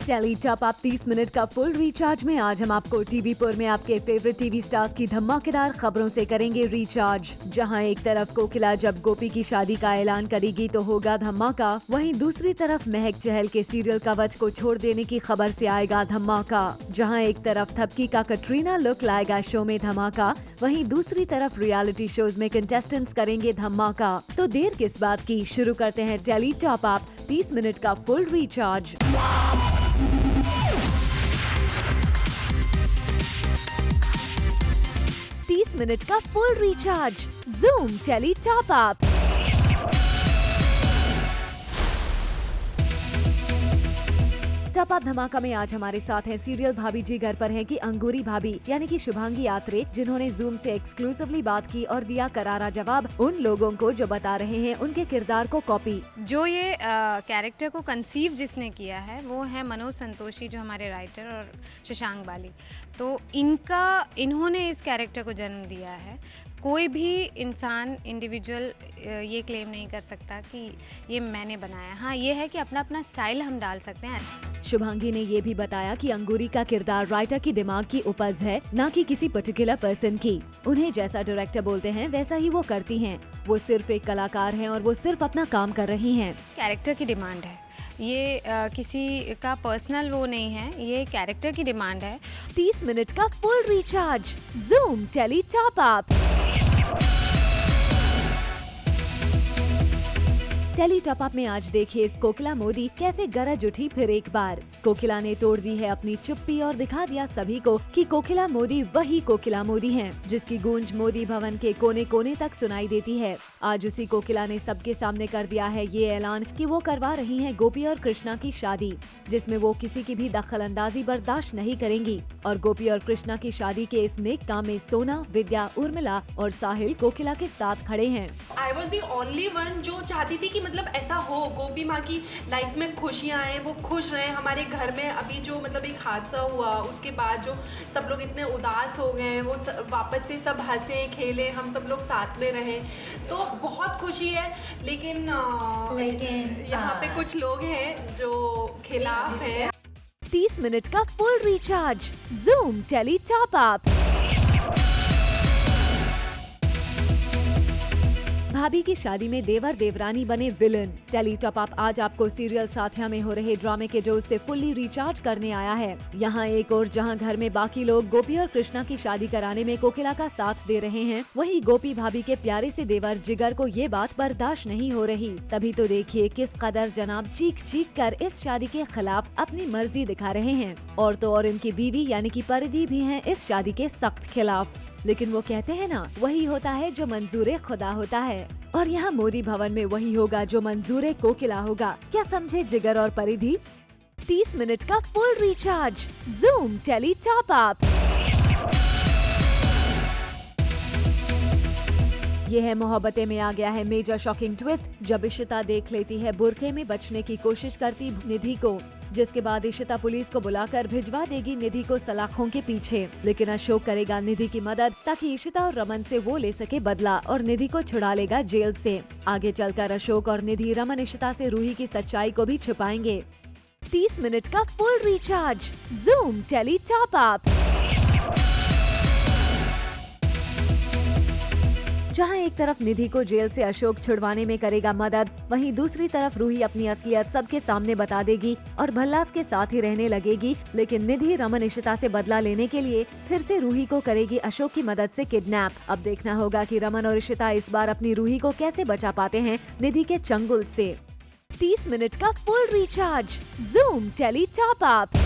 Tele top up 30 minute का full recharge में आज हम आपको टीवी पर में आपके फेवरेट टीवी स्टार्स की धमाकेदार खबरों से करेंगे रिचार्ज। जहां एक तरफ कोकिला जब गोपी की शादी का ऐलान करेगी तो होगा धमाका, वहीं दूसरी तरफ महक चहल के सीरियल कवच को छोड़ देने की खबर से आएगा धमाका। जहां एक तरफ थपकी का कटरीना लुक लाएगा शो में धमाका, वहीं दूसरी तरफ रियलिटी शोज में कंटेस्टेंट्स करेंगे धमाका। तो देर किस बात की, शुरू करते हैं टेली टॉप अप 30 मिनट का फुल रिचार्ज। 30 मिनट का full recharge. Zoom tele top up. Top up धमाका में आज हमारे साथ हैं सीरियल भाभी जी घर पर हैं कि अंगूरी भाभी यानी कि शुभांगी यात्रे, जिन्होंने जूम से एक्सक्लूसिवली बात की और दिया करारा जवाब उन लोगों को जो बता रहे हैं उनके किरदार को कॉपी। जो ये कैरेक्टर को कंसीव जिसने किया है वो है मनोज संतोषी, जो हमारे राइटर, और शशांक बाली। तो इन्होंने इस कैरेक्टर को जन्म दिया है। कोई भी इंसान इंडिविजुअल ये क्लेम नहीं कर सकता कि ये मैंने बनाया। हाँ, ये है कि अपना अपना स्टाइल हम डाल सकते हैं। शुभांगी ने ये भी बताया कि अंगूरी का किरदार राइटर की दिमाग की उपज है, न कि किसी पर्टिकुलर पर्सन की। उन्हें जैसा डायरेक्टर बोलते हैं वैसा ही वो करती हैं। वो सिर्फ एक कलाकार हैं और वो सिर्फ अपना काम कर रही हैं। कैरेक्टर की डिमांड है ये, किसी का पर्सनल वो नहीं है, ये कैरेक्टर की डिमांड है। 30 मिनट का full recharge. Zoom tele top up. Tele top up में आज देखिए कोकिला मोदी कैसे गरज उठी फिर एक बार। कोकिला ने तोड़ दी है अपनी चुप्पी और दिखा दिया सभी को कि कोकिला मोदी वही कोकिला मोदी हैं, जिसकी गूंज मोदी भवन के कोने कोने तक सुनाई देती है। आज उसी कोकिला ने सबके सामने कर दिया है ये ऐलान कि वो करवा रही हैं गोपी और कृष्णा की शादी, जिसमें वो किसी की भी दखल अंदाजी बर्दाश्त नहीं करेंगी। और गोपी और कृष्णा की शादी के इस नेक काम में सोना, विद्या, उर्मिला और साहिल कोकिला के साथ खड़े हैं। I was the only one जो चाहती थी कि मतलब ऐसा हो, गोपी माँ की लाइफ में खुशियाँ आए, वो खुश रहे। हमारे घर में अभी जो मतलब एक हादसा हुआ उसके बाद जो सब लोग इतने उदास हो गए, वो वापस से सब हंसे खेले, हम सब लोग साथ में रहे, तो बहुत खुशी है। लेकिन यहाँ पे कुछ लोग हैं जो खिलाफ हैं। 30 मिनट का full recharge. Zoom tele top up. भाभी की शादी में देवर देवरानी बने विलन। टेली टॉप अप आज आपको सीरियल साथिया में हो रहे ड्रामे के डोज से फुल्ली रिचार्ज करने आया है। यहाँ एक और जहाँ घर में बाकी लोग गोपी और कृष्णा की शादी कराने में कोकिला का साथ दे रहे हैं, वहीं गोपी भाभी के प्यारे से देवर जिगर को ये बात बर्दाश्त नहीं हो रही। तभी तो देखिए किस कदर जनाब चीख चीख कर इस शादी के खिलाफ अपनी मर्जी दिखा रहे हैं। और तो और इनकी बीवी यानी कि परिधि भी है इस शादी के सख्त खिलाफ। लेकिन वो कहते हैं ना, वही होता है जो मंजूरे खुदा होता है। और यहाँ मोदी भवन में वही होगा जो मंजूरे कोकिला होगा। क्या समझे जिगर और परिधि? 30 मिनट का full recharge. Zoom tele top up. Ye Hai Mohabbatein में आ गया है मेजर शॉकिंग ट्विस्ट, जब इशिता देख लेती है बुरखे में बचने की कोशिश करती निधि को, जिसके बाद इशिता पुलिस को बुलाकर भिजवा देगी निधि को सलाखों के पीछे। लेकिन अशोक करेगा निधि की मदद ताकि इशिता और रमन से वो ले सके बदला और निधि को छुड़ा लेगा जेल से। आगे चलकर अशोक और निधि रमन इशिता से रूही की सच्चाई को भी छुपाएंगे। 30 मिनट का full recharge. Zoom tele top up. जहां एक तरफ निधि को जेल से अशोक छुड़वाने में करेगा मदद, वहीं दूसरी तरफ रूही अपनी असलियत सबके सामने बता देगी और भल्लास के साथ ही रहने लगेगी। लेकिन निधि रमन इशिता से बदला लेने के लिए फिर से रूही को करेगी अशोक की मदद से किडनैप। अब देखना होगा कि रमन और इशिता इस बार अपनी रूही को कैसे बचा पाते हैं निधि के चंगुल से। 30 मिनट का full recharge. Zoom tele top up.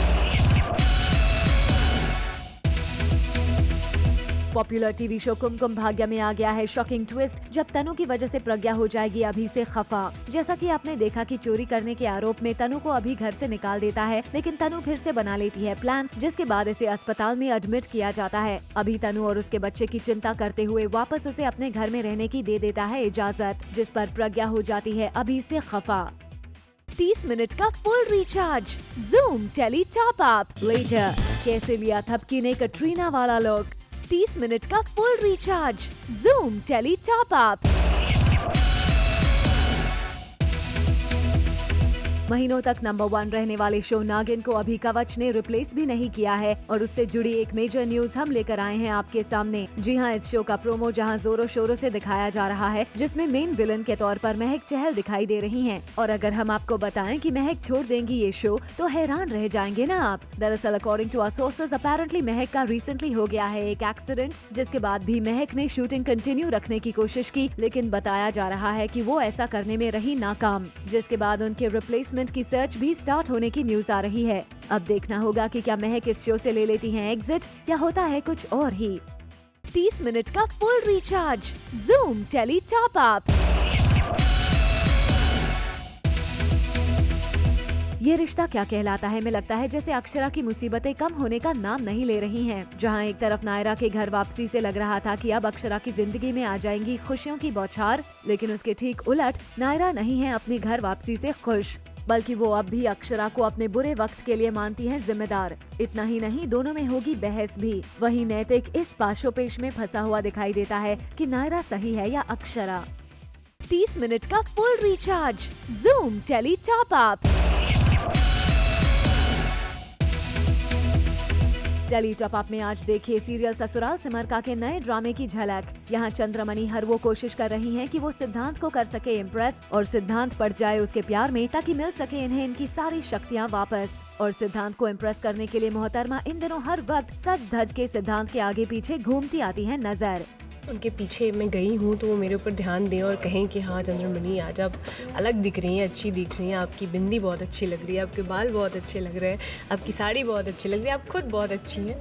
Popular TV show Kumkum Bhagya में आ गया है शॉकिंग ट्विस्ट, जब तनु की वजह से प्रज्ञा हो जाएगी अभी से खफा। जैसा कि आपने देखा कि चोरी करने के आरोप में तनु को अभी घर से निकाल देता है, लेकिन तनु फिर से बना लेती है प्लान, जिसके बाद इसे अस्पताल में एडमिट किया जाता है। अभी तनु और उसके बच्चे की चिंता करते हुए वापस उसे अपने घर में रहने की दे देता है इजाजत, जिस पर प्रज्ञा हो जाती है अभी से खफा। 30 मिनट का full recharge. Zoom tele top up. लेटर कैसे लिया थपकी ने कटरीना वाला लुक। 30 मिनट का full recharge. Zoom tele top up. महीनों तक नंबर 1 रहने वाले शो नागिन को अभी कवच ने रिप्लेस भी नहीं किया है और उससे जुड़ी एक मेजर न्यूज हम लेकर आए हैं आपके सामने। जी हाँ, इस शो का प्रोमो जहाँ जोरों शोरों से दिखाया जा रहा है, जिसमें मेन विलन के तौर पर महक चहल दिखाई दे रही हैं। और अगर हम आपको बताएं कि महक छोड़ देंगी ये शो, तो हैरान रह जाएंगे ना आप। दरअसल according to our sources, apparently Mahak का रिसेंटली हो गया है एक एक्सीडेंट, जिसके बाद भी महक ने शूटिंग कंटिन्यू रखने की कोशिश की, लेकिन बताया जा रहा है कि वो ऐसा करने में रही नाकाम, जिसके बाद उनके रिप्लेसमेंट की सर्च भी स्टार्ट होने की न्यूज आ रही है। अब देखना होगा कि क्या महक इस शो से ले लेती हैं एग्जिट या होता है कुछ और ही। 30 मिनट का full recharge, Zoom tele top up. Ye Rishta क्या कहलाता है में लगता है जैसे अक्षरा की मुसीबतें कम होने का नाम नहीं ले रही हैं। जहां एक तरफ नायरा के घर वापसी से लग रहा था कि अब अक्षरा की जिंदगी में आ जाएंगी खुशियों की बौछार, लेकिन उसके ठीक उलट नायरा नहीं है अपनी घर वापसी से खुश, बल्कि वो अब भी अक्षरा को अपने बुरे वक्त के लिए मानती हैं जिम्मेदार। इतना ही नहीं, दोनों में होगी बहस भी। वहीं नैतिक इस पाशोपेश में फंसा हुआ दिखाई देता है कि नायरा सही है या अक्षरा। 30 मिनट का full recharge, Zoom tele top up. Tele top up में आज देखिए सीरियल ससुराल सिमरका के नए ड्रामे की झलक। यहाँ चंद्रमणि हर वो कोशिश कर रही हैं कि वो सिद्धांत को कर सके इम्प्रेस और सिद्धांत पड़ जाए उसके प्यार में, ताकि मिल सके इन्हें इनकी सारी शक्तियाँ वापस। और सिद्धांत को इम्प्रेस करने के लिए मोहतरमा इन दिनों हर वक्त सज धज के सिद्धांत के आगे पीछे घूमती आती हैं नजर। उनके पीछे मैं गई हूँ तो वो मेरे ऊपर ध्यान दें और कहें कि हाँ चंद्रमणि, आज आप अलग दिख रही हैं, अच्छी दिख रही हैं, आपकी बिंदी बहुत अच्छी लग रही है, आपके बाल बहुत अच्छे लग रहे हैं, आपकी साड़ी बहुत अच्छी लग रही है, आप खुद बहुत अच्छी हैं।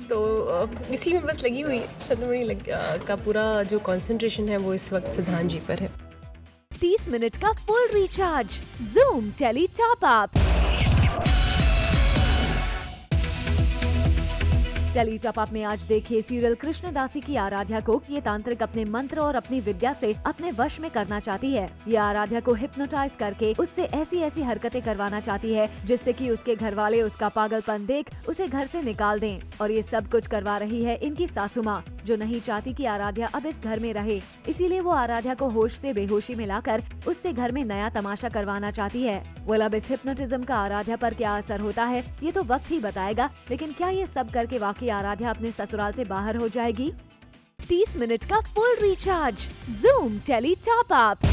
तो इसी में बस लगी हुई चंद्रमणि का पूरा जो कंसंट्रेशन है वो इस वक्त सिद्धांत जी पर है। 30 मिनट का full recharge, Zoom tele top up. Tele top up में आज देखिए सीरियल कृष्णदासी की आराध्या को ये तांत्रिक अपने मंत्र और अपनी विद्या से अपने वश में करना चाहती है। ये आराध्या को हिप्नोटाइज करके उससे ऐसी ऐसी हरकतें करवाना चाहती है जिससे कि उसके घर वाले उसका पागलपन देख उसे घर से निकाल दें। और ये सब कुछ करवा रही है इनकी सासू माँ, जो नहीं चाहती कि आराध्या अब इस घर में रहे। इसीलिए वो आराध्या को होश से बेहोशी मिलाकर उससे घर में नया तमाशा करवाना चाहती है। well, अब इस हिप्नोटिज्म का आराध्या पर क्या असर होता है ये तो वक्त ही बताएगा, लेकिन क्या ये सब करके वाकई आराध्या अपने ससुराल से बाहर हो जाएगी? 30 मिनट का full recharge, Zoom tele top up.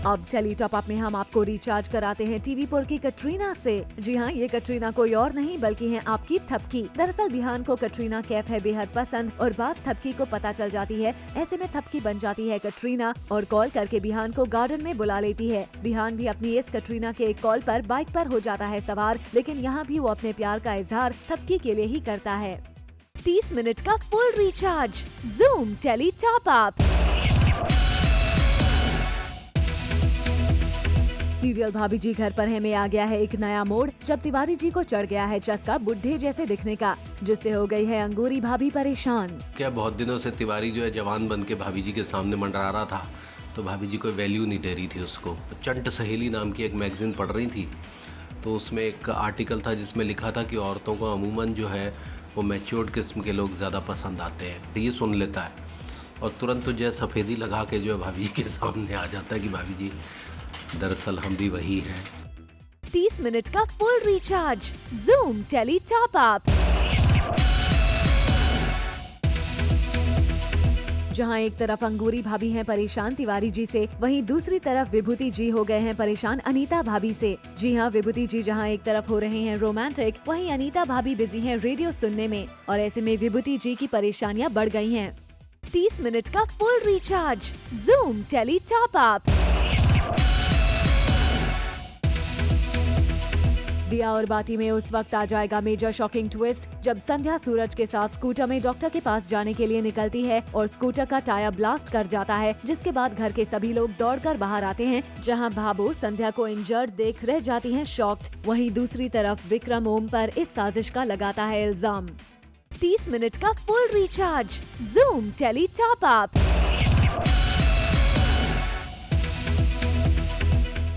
अब टेली टॉप अप में हम आपको रिचार्ज कराते हैं टीवीपुर की कटरीना से। जी हाँ, ये कटरीना कोई और नहीं बल्कि है आपकी थपकी। दरअसल बिहान को कटरीना कैफ है बेहद पसंद और बात थपकी को पता चल जाती है। ऐसे में थपकी बन जाती है कटरीना और कॉल करके बिहान को गार्डन में बुला लेती है। बिहान भी अपनी इस कटरीना के एक कॉल पर बाइक पर हो जाता है सवार, लेकिन यहाँ भी वो अपने प्यार का इजहार थपकी के लिए ही करता है। 30 मिनट का full recharge, Zoom tele top up. Serial Bhabhi Ji घर पर है में आ गया है एक नया मोड़, जब तिवारी जी को चढ़ गया है चस्का बुढ़े जैसे दिखने का, जिससे हो गई है अंगूरी भाभी परेशान। क्या बहुत दिनों से तिवारी जो है जवान बन के भाभी जी के सामने मंडरा रहा था, तो भाभी जी कोई वैल्यू नहीं दे रही थी उसको। चंट सहेली नाम की एक मैगजीन पढ़ रही थी, तो उसमें एक आर्टिकल था जिसमें लिखा था कि औरतों को अमूमन जो है वो मैच्योर्ड किस्म के लोग ज़्यादा पसंद आते हैं। ये सुन लेता है और तुरंत तो जो है सफ़ेदी लगा के जो है भाभी जी के सामने आ जाता है कि भाभी जी दरअसल हम भी वही हैं। 30 मिनट का full recharge, Zoom tele top up. जहां एक तरफ अंगूरी भाभी हैं परेशान तिवारी जी से, वहीं दूसरी तरफ विभूति जी हो गए हैं परेशान अनीता भाभी से। जी हां, विभूति जी जहां एक तरफ हो रहे हैं रोमांटिक, वहीं अनीता भाभी बिजी हैं रेडियो सुनने में, और ऐसे में विभूति जी की परेशानियां बढ़ गई हैं। 30 मिनट का full recharge, Zoom tele top up. Diya Aur बाती में उस वक्त आ जाएगा मेजर शॉकिंग ट्विस्ट, जब संध्या सूरज के साथ स्कूटर में डॉक्टर के पास जाने के लिए निकलती है और स्कूटर का टायर ब्लास्ट कर जाता है, जिसके बाद घर के सभी लोग दौड़कर बाहर आते हैं, जहां भाबो संध्या को इंजर्ड देख रह जाती हैं शॉक्ड। वहीं दूसरी तरफ विक्रम ओम पर इस साजिश का लगाता है इल्जाम। 30 मिनट का full recharge, Zoom tele top up.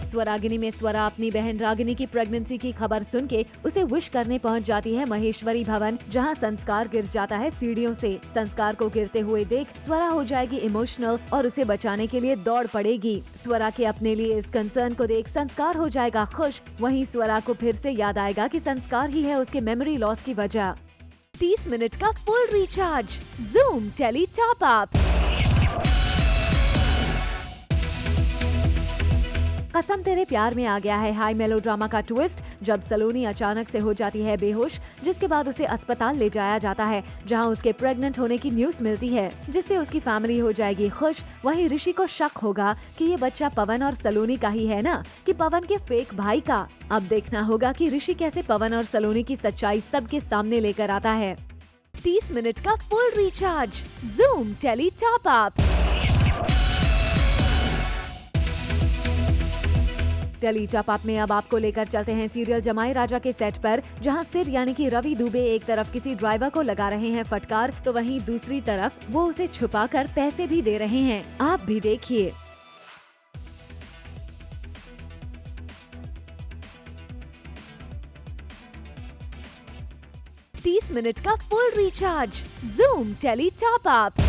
Swaragini में स्वरा अपनी बहन रागिनी की प्रेगनेंसी की खबर सुन के उसे विश करने पहुंच जाती है महेश्वरी भवन, जहां संस्कार गिर जाता है सीढ़ियों से। संस्कार को गिरते हुए देख स्वरा हो जाएगी इमोशनल और उसे बचाने के लिए दौड़ पड़ेगी। स्वरा के अपने लिए इस कंसर्न को देख संस्कार हो जाएगा खुश। वहीं स्वरा को फिर से याद आएगा कि संस्कार ही है उसके मेमोरी लॉस की वजह। 30 मिनट का full recharge, Zoom tele top up. Kasam Tere प्यार में आ गया है हाई मेलोड्रामा का ट्विस्ट, जब सलोनी अचानक से हो जाती है बेहोश, जिसके बाद उसे अस्पताल ले जाया जाता है, जहां उसके प्रेग्नेंट होने की न्यूज मिलती है, जिससे उसकी फैमिली हो जाएगी खुश। वहीं ऋषि को शक होगा कि ये बच्चा पवन और सलोनी का ही है ना, कि पवन के फेक भाई का। अब देखना होगा कि ऋषि कैसे पवन और सलोनी की सच्चाई सबके सामने लेकर आता है। 30 मिनट का full recharge, Zoom tele top up. Tele top up में अब आपको लेकर चलते हैं सीरियल जमाई राजा के सेट पर, जहां सिड यानी कि रवि दुबे एक तरफ किसी ड्राइवर को लगा रहे हैं फटकार, तो वहीं दूसरी तरफ वो उसे छुपाकर पैसे भी दे रहे हैं। आप भी देखिए। $30 मिनट का full recharge, Zoom tele top up.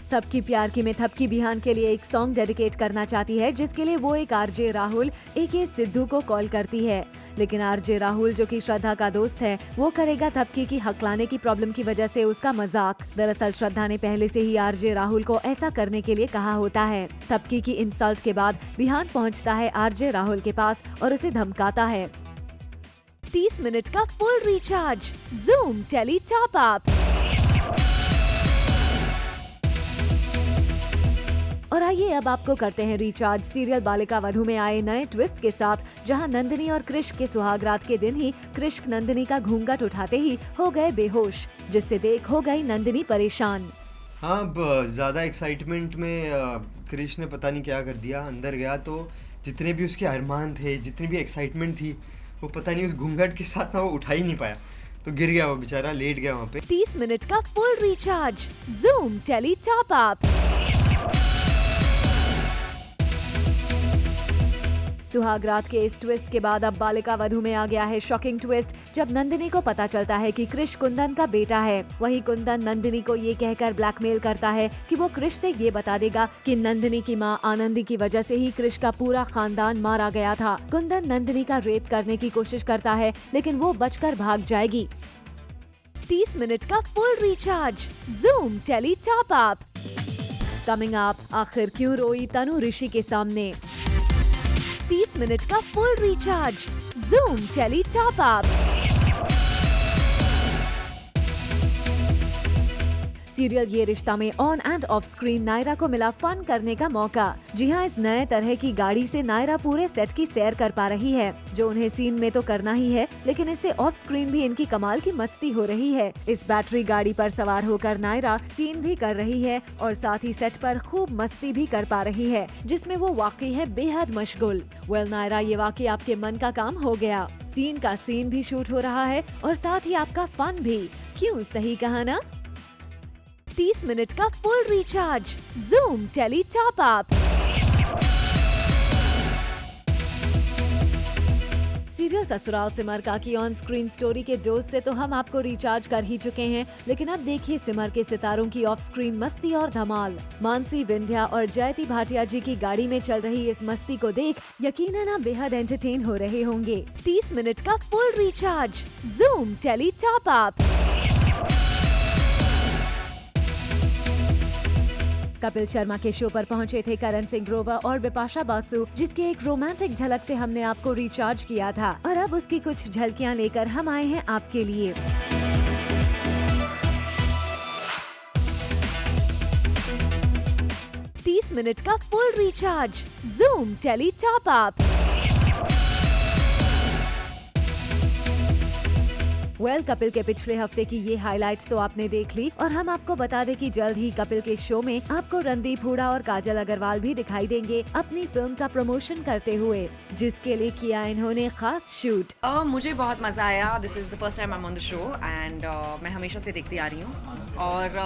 Thapki Pyaar Ki में थपकी बिहान के लिए एक सॉन्ग डेडिकेट करना चाहती है, जिसके लिए वो एक आरजे राहुल एके सिद्धू को कॉल करती है। लेकिन आरजे राहुल, जो कि श्रद्धा का दोस्त है, वो करेगा थपकी की हकलाने की प्रॉब्लम की वजह से उसका मजाक। दरअसल श्रद्धा ने पहले से ही आरजे राहुल को ऐसा करने के लिए कहा होता है। थपकी की इंसल्ट के बाद बिहान पहुंचता है आरजे राहुल के पास और उसे धमकाता है। 30 मिनट का full recharge, Zoom tele top up. और आइए अब आपको करते हैं रिचार्ज सीरियल बालिका वधू में आए नए ट्विस्ट के साथ, जहां नंदिनी और कृष्ण के सुहागरात के दिन ही कृष्ण नंदिनी का घूंघट उठाते ही हो गए बेहोश, जिससे देख हो गई नंदिनी परेशान। हाँ, अब ज़्यादा एक्साइटमेंट में कृष्ण ने पता नहीं क्या कर दिया। अंदर गया तो जितने भी उसके अरमान थे, जितनी भी एक्साइटमेंट थी, वो पता नहीं उस घूंघट के साथ ना वो उठा ही नहीं पाया, तो गिर गया वो बेचारा, लेट गया वहाँ पे। 30 मिनट का full recharge, Zoom tele top up. सुहागरात के इस ट्विस्ट के बाद अब बालिका वधू में आ गया है शॉकिंग ट्विस्ट, जब नंदिनी को पता चलता है कि कृष कुंदन का बेटा है। वहीं कुंदन नंदिनी को ये कहकर ब्लैकमेल करता है कि वो कृष से ये बता देगा कि नंदिनी की मां आनंदी की वजह से ही कृष का पूरा खानदान मारा गया था। कुंदन नंदिनी का रेप करने की कोशिश करता है, लेकिन वो बचकर भाग जाएगी। 30 मिनट का full recharge, Zoom tele top up. Coming up, आखिर क्यों रोई तनु ऋषि के सामने। 30 मिनट का full recharge, Zoom tele top up. Serial Ye Rishta में on and off screen Naira को मिला फन करने का मौका। जी हाँ, इस नए तरह की गाड़ी से नायरा पूरे सेट की सैर कर पा रही है, जो उन्हें सीन में तो करना ही है, लेकिन इससे ऑफ स्क्रीन भी इनकी कमाल की मस्ती हो रही है। इस बैटरी गाड़ी पर सवार होकर नायरा सीन भी कर रही है और साथ ही सेट पर खूब मस्ती भी कर पा रही है, जिसमें वो वाकई है बेहद मशगूल। वेल नायरा, ये वाकई आपके मन का काम हो गया। सीन का सीन भी शूट हो रहा है और साथ ही आपका फन भी। क्यों, सही कहा ना। 30 मिनट का full recharge, Zoom tele top up. Serial Sasural Simar Ka की ऑन स्क्रीन स्टोरी के डोज से तो हम आपको रिचार्ज कर ही चुके हैं, लेकिन अब देखिए सिमर के सितारों की ऑफ स्क्रीन मस्ती और धमाल। मानसी, विंध्या और जयती भाटिया जी की गाड़ी में चल रही इस मस्ती को देख यकीनन आप बेहद एंटरटेन हो रहे होंगे। 30 मिनट का full recharge, Zoom tele top up. Kapil Sharma के शो पर पहुंचे थे करण सिंह ग्रोवर और बिपाशा बासु, जिसके एक रोमांटिक झलक से हमने आपको रिचार्ज किया था, और अब उसकी कुछ झलकियां लेकर हम आए हैं आपके लिए। $30 मिनट का full recharge, Zoom tele top up. Well, Kapil के पिछले हफ्ते की ये हाइलाइट्स तो आपने देख ली और हम आपको बता दें कि जल्द ही कपिल के शो में आपको रणदीप हुडा और काजल अग्रवाल भी दिखाई देंगे अपनी फिल्म का प्रमोशन करते हुए, जिसके लिए किया इन्होंने खास शूट। मुझे बहुत मज़ा आया। This is the first time I am on the show and मैं हमेशा से देखती आ रही हूँ और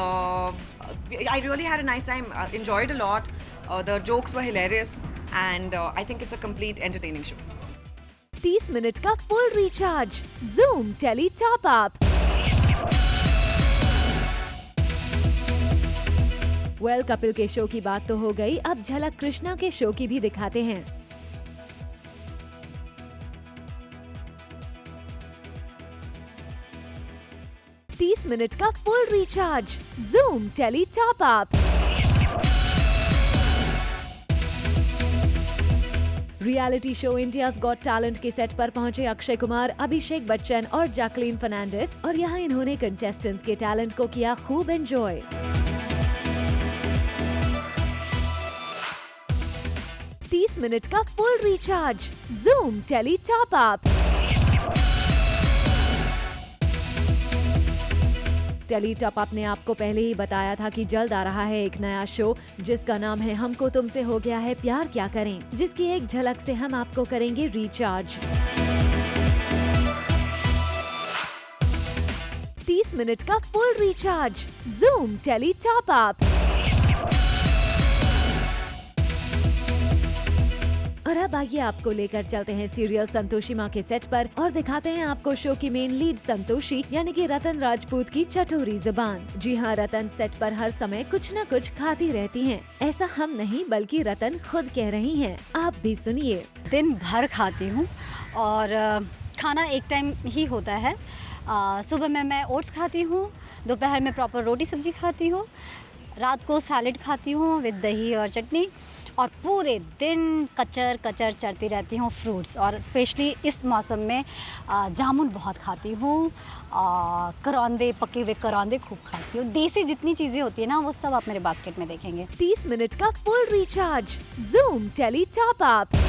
I really had a nice time, enjoyed a lot, the jokes were hilarious and I think it's a complete entertaining show. 30 minute का full recharge, Zoom tele top up. Well, Kapil के शो की बात तो हो गई, अब झलक कृष्णा के शो की भी दिखाते हैं। तीस मिनट का full recharge, Zoom tele top up. Reality show India's got talent के सेट पर पहुंचे अक्षय कुमार, अभिषेक बच्चन और जैकलीन फर्नांडिस और यहां इन्होंने कंटेस्टेंट्स के टैलेंट को किया खूब एंजॉय। तीस मिनट का full recharge, Zoom tele top up. Tele top up ने आपको पहले ही बताया था कि जल्द आ रहा है एक नया शो जिसका नाम है हमको तुमसे हो गया है प्यार क्या करें, जिसकी एक झलक से हम आपको करेंगे रिचार्ज। 30 मिनट का full recharge, Zoom tele top up. और अब आइए आपको लेकर चलते हैं सीरियल संतोषी माँ के सेट पर और दिखाते हैं आपको शो की मेन लीड संतोषी यानी कि रतन राजपूत की चटोरी जुबान। जी हाँ, रतन सेट पर हर समय कुछ न कुछ खाती रहती हैं। ऐसा हम नहीं बल्कि रतन खुद कह रही हैं, आप भी सुनिए। दिन भर खाती हूँ और खाना एक टाइम ही होता है। सुबह में मैं ओट्स खाती हूँ, दोपहर में प्रॉपर रोटी सब्जी खाती हूँ, रात को सैलेड खाती हूँ विद दही और चटनी और पूरे दिन कचर कचर चरती रहती हूँ फ्रूट्स। और स्पेशली इस मौसम में जामुन बहुत खाती हूँ, करौंदे, पके हुए करौंदे खूब खाती हूँ। देसी जितनी चीज़ें होती है ना वो सब आप मेरे बास्केट में देखेंगे। 30 मिनट का full recharge, Zoom tele top up.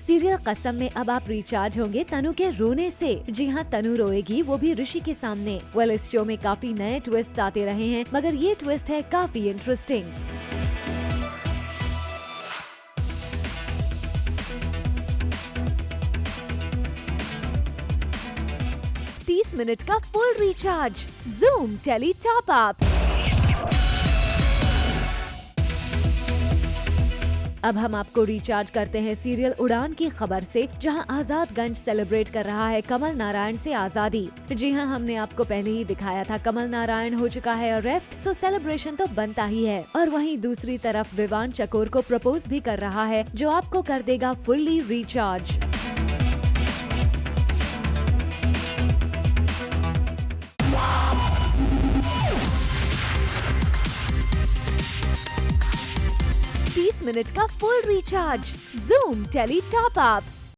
Serial Kasam में अब आप रिचार्ज होंगे तनु के रोने से। जी हाँ, तनु रोएगी, वो भी ऋषि के सामने। वेल, इस शो में काफी नए ट्विस्ट आते रहे हैं मगर ये ट्विस्ट है काफी इंटरेस्टिंग। 30 मिनट का full recharge, Zoom tele top up. अब हम आपको रिचार्ज करते हैं सीरियल उड़ान की खबर से, जहां आजादगंज सेलिब्रेट कर रहा है कमल नारायण से आजादी। जी हां, हमने आपको पहले ही दिखाया था कमल नारायण हो चुका है अरेस्ट, सो सेलिब्रेशन तो बनता ही है। और वहीं दूसरी तरफ विवान चकोर को प्रपोज भी कर रहा है जो आपको कर देगा फुल्ली रिचार्ज। मिनट का full recharge, Zoom tele top up.